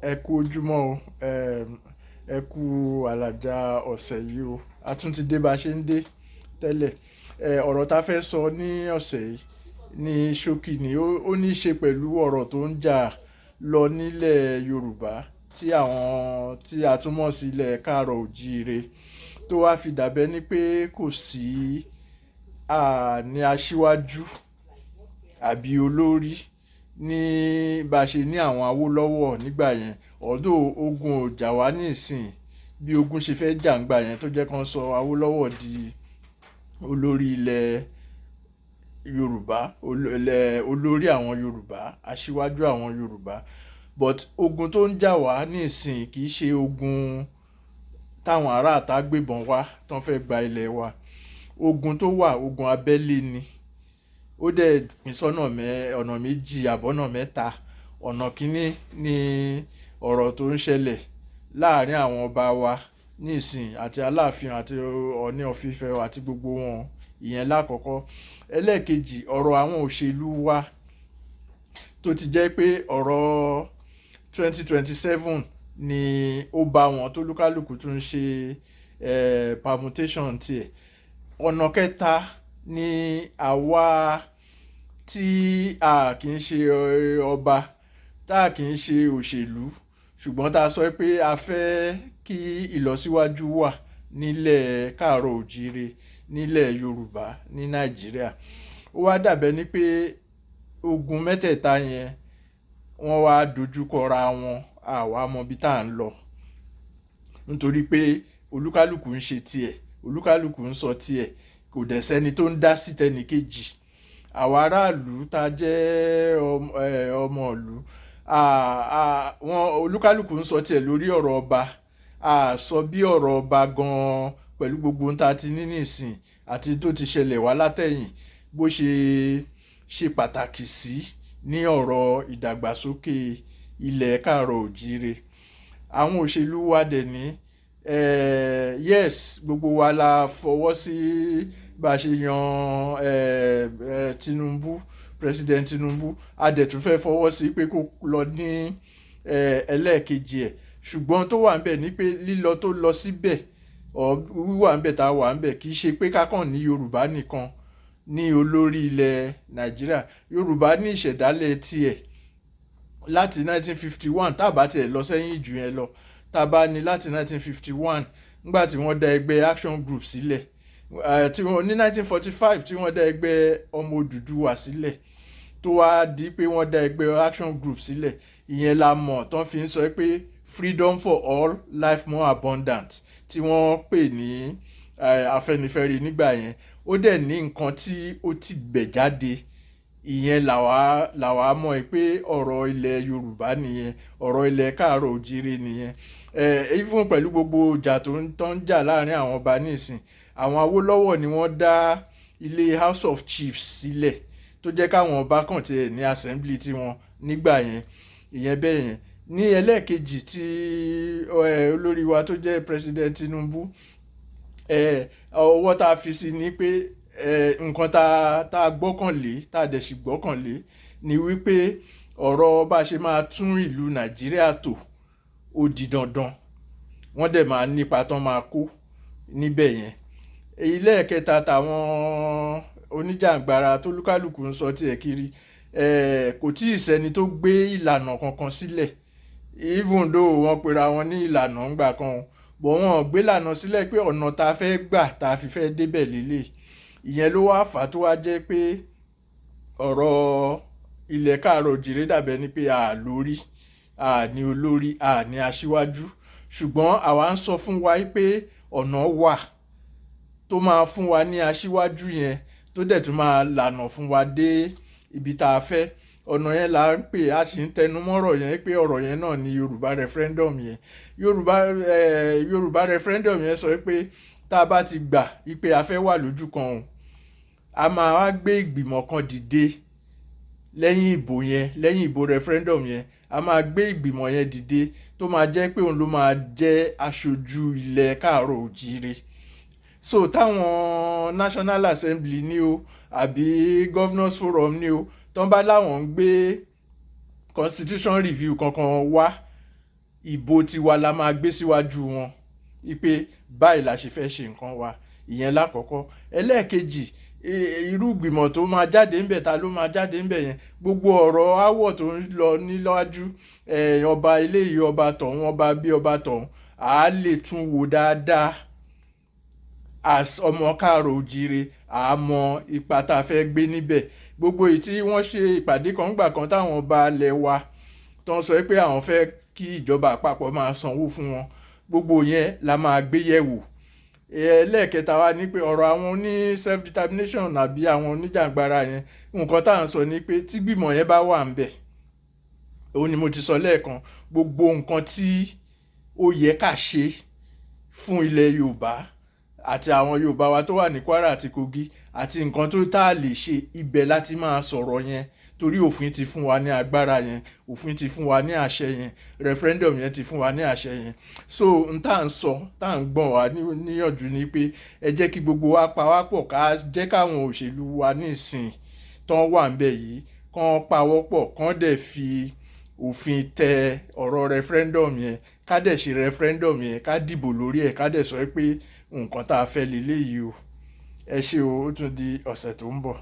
Ẹ kú ojúmọ́ o, ẹ kú àlàjá ọ̀sẹ̀ yìí o. A tún ti dé bá ṣe ń dé tẹ́lẹ̀. Ọ̀rọ̀ tá fẹ́ sọ ní ọ̀sẹ̀ yìí ní ṣókí ni ó ní í ṣe pẹ̀lú ọ̀rọ̀ tó ń jà lọ nílẹ̀ Yorùbá tí a tún mọ̀ sí ilẹ̀ káàrọ̀ òjíire tó wá fi dàbẹ́ ní pé kò sí ní aṣíwájú àbí olórí ní bá ṣe ní àwọn Awólọ́wọ̀ nígbà yẹn. Although ogun ò jà wá ní ìsìn bí ogun ṣe fẹ́ jà ńgbà yẹn tó jẹ́ kán sọ Awólọ́wọ̀ di olórí ilẹ̀ Yorùbá, olórí àwọn Yorùbá, aṣíwájú àwọn Yorùbá. But ogun tó ń jà wá ní ìsìn kì í ṣe ogun táwọn aráàta gbébọn wá tán fẹ́ gba ilẹ̀ wa. Ogun tó wà, ogun abẹ́lé ni. Ó dẹ̀ pín sọ́nà ọ̀nà méjì àbọ́nà mẹ́ta. Ọ̀nà kínní ni ọ̀rọ̀ tó ń ṣẹlẹ̀ láàrin àwọn ọba wa ní ìsìn àti Aláàfin àti Ọọ̀ni of Ifẹ̀ àti gbogbo wọn, ìyẹn lákọ̀ọ́kọ́. Ẹlẹ́ẹ̀kejì, ọ̀rọ̀ àwọn òṣèlú wa tó ti jẹ́ pé ọ̀rọ̀ 2027 ni ó bá wọn tó lúkálùkù tún ṣe permutation tiẹ̀. Ọ̀nà kẹta ni àwa tí a kì í ṣe ọba, tá a kì í ṣe òṣèlú, ṣùgbọ́n tá a sọ pé a fẹ́ kí ìlọsíwájú wà nílẹ̀ káàrọ̀ òjíire, nílẹ̀ Yorùbá, ní Nàìjíríà. Ó wá dàbẹ́ ní pé ogun mẹ́tẹ̀ẹ̀ta yẹn wọ́n wá dojúkọra wọn, àwa mọ bí tá à ń lọ. Nítorí pé olúkálùkù ń ṣe tiẹ̀, olúkálùkù ń sọ tiẹ̀, kò dẹ̀ sẹ́ni tó ń dá sí tẹnìkejì. Àwa aráàlú tá jẹ́ ọmọ ìlú, olúkálùkù ń sọ tiẹ̀ lórí ọ̀rọ̀ ọba. A sọ bí ọ̀rọ̀ ọba gan-an pẹ̀lú gbogbo ohun tá a ti ní nísìn àti tó ti ṣẹlẹ̀ wá látẹ̀yìn bó ṣe pàtàkì sí ní ọ̀rọ̀ ìdàgbàsókè ilẹ̀ káàrọ̀ òjíire. Àwọn òṣèlú wa dẹ̀ ní yes, gbogbo wa la fọwọ́ sí bá ṣe yan Tinubu, President Tinubu. A dẹ̀ tún fẹ́ fọwọ́ sí pé kó lọ ní ẹlẹ́ẹ̀kejì ẹ̀. Ṣùgbọ́n tó wà ńbẹ̀ ni pé lílọ tó lọ síbẹ̀ wíwà ńbẹ̀ tá a wà ńbẹ̀ kì í ṣe pé kákàn ní Yorùbá nìkan ní olórí ilẹ̀ Nàìjíríà. Yorùbá ní ìṣẹ̀dálẹ̀ tiẹ̀ láti 1951, tá bá tiẹ̀ lọ sẹ́yìn jù yẹn lọ. Tá bá ní láti 1951 nígbà tí wọ́n dá ẹgbẹ́ Action Group sílẹ̀, ní 1945 tí wọ́n dá ẹgbẹ́ ọmọ Odùduwà sílẹ̀, tó wá di pé wọ́n dá ẹgbẹ́ Action Group sílẹ̀. Ìyẹn la mọ̀ tán fi ń sọ pé freedom for all, life more abundant, tí wọ́n pè ní Afẹ́nifẹ́re nígbà yẹn. Ó dẹ̀ ní nǹkan tí ó ti gbẹ̀ jáde. Ìyẹn làwa mọ̀ pé ọ̀rọ̀ ilẹ̀ Yorùbá nìyẹn, ọ̀rọ̀ ilẹ̀ káàrọ̀ òjíire nìyẹn. Even pẹ̀lú gbogbo ìjà tó ń jà láàrin àwọn ọba nísìn, àwọn Awólọ́wọ̀ ni wọ́n dá ilé House of Chiefs sílẹ̀ tó jẹ́ káwọn ọba kàn tiẹ̀ ní assembly tiwọn nígbà yẹn. Ìyẹn bẹ́ẹ̀ yẹn. Ní ẹlẹ́ẹ̀kejì tí olórí wa tó jẹ́ President Tinubu, ọwọ́ tá a fi sí ni pé nǹkan tá a gbọ́kànlé, tá a dẹ̀ sì gbọ́kànlé ni wípé ọ̀rọ̀ bá ṣe máa tún ìlú Nàìjíríà tò ó di dandan. Wọ́n dẹ̀ máa nípa tán máa kó níbẹ̀ yẹn. Ẹlẹ́ẹ̀kẹta táwọn oníjàǹgbara tó lúkálùkù ń sọ tiẹ̀ kiri, kò tí ì sẹ́ni tó gbé ìlànà kankan sílẹ̀. Even though wọ́n pera wọn ní ìlànà ńgbà kan, bọ̀ wọ́n gbé ìlànà sílẹ̀ pé ọ̀nà tá a fẹ́ gbà tá a fi fẹ́ débẹ̀ lélẹ̀. Ìyẹn ló wá fà tó wá jẹ́ pé ọ̀rọ̀ ilẹ̀ káàrọ̀ òjíire dàbẹ́ ní pé a lórí, a ní olórí, a ní aṣíwájú. Ṣùgbọ́n àwa ń sọ fún wa pé ọ̀nà wà tó máa fún wa ní aṣíwájú yẹn, tó dẹ̀ tún máa lànà fún wa dé ibi tá a fẹ́. Ọ̀nà yẹn là ń pè, a sì ń tẹnumọ́rọ̀ yẹn pé ọ̀rọ̀ yẹn náà ni Yorùbá referendum yẹn. Yorùbá referendum yẹn sọ pé tá a bá ti gbà pé a fẹ́ wà lójú kan, a máa wá gbé ìgbìmọ̀ kan dìde lẹ́yìn ìbò yẹn, lẹ́yìn ìbò referendum yẹn. A máa gbé ìgbìmọ̀ yẹn dìde tó máa jẹ́ pé òun ló máa jẹ́ aṣojú ilẹ̀ káàrọ̀ òjíire. So táwọn National Assembly ní o àbí Governors Forum ní o, tán bá láwọn ń gbé constitution review kankan wá ìbò tiwa la máa gbé síwájú wọn wípé báyìí la ṣe fẹ́ ṣe nǹkan wa. Ìyẹn lákọ̀ọ́kọ́. Ẹlẹ́ẹ̀kejì, irú ìgbìmọ̀ tó máa jáde ńbẹ̀, ta ló máa jáde ńbẹ̀ yẹn, gbogbo ọ̀rọ̀ áwọ̀ tó ń lọ níwájú, ọba eléyìí, ọba tọ̀hún, ọba bí ọba tọ̀hún, à á lè tún wò dáadáa. As ọmọ káàrọ̀ oòjíire, à á mọ ipa tá a fẹ́ gbé níbẹ̀. Gbogbo èyí tí wọ́n ṣe ìpàdé kan gbà kan táwọn ọba ilẹ̀ wa tó ń sọ pé àwọn fẹ́ kí ìjọba àpapọ̀ máa sanwó fún wọn, gbogbo yẹn la máa gbé yẹ̀wò. Ẹlẹ́ẹ̀kẹta wa ni pé ọ̀rọ̀ àwọn ní self determination àbí àwọn oníjàngbara yẹn, nǹkan tá à ń sọ ni pé tí gbìmọ̀ yẹn bá wà ńbẹ̀, òun ni mo ti sọ lẹ́ẹ̀kan, gbogbo nǹkan tí ó yẹ ká ṣe fún ilẹ̀ Yorùbá àti àwọn Yorùbá wa tó wà ní Kwara àti Kogi, àti nǹkan tó tá a lè ṣe, ibẹ̀ láti máa sọ̀rọ̀ yẹn, torí òfin ti fún wa ní agbára yẹn, òfin ti fún wa ní àṣẹ yẹn, referendum yẹn ti fún wa ní àṣẹ yẹn. So n tá à ń sọ, tá à ń gbọ̀n wá níyànjú ni pé ẹ jẹ́ kí gbogbo wa pawápọ̀, ká jẹ́ káwọn òṣèlú wa nísìn tán wà ńbẹ̀ yìí kán pawọ́pọ̀, kán dẹ̀ fi òfin tẹ ọ̀rọ̀ referendum yẹn, ká dẹ̀ ṣe referendum yẹn, ká dìbò lórí ẹ̀, ká dẹ̀ sọ pé nǹkan tá a fẹ́ leléyìí o. Ẹ ṣé o, ó tún di ọ̀sẹ̀ tó ń bọ̀.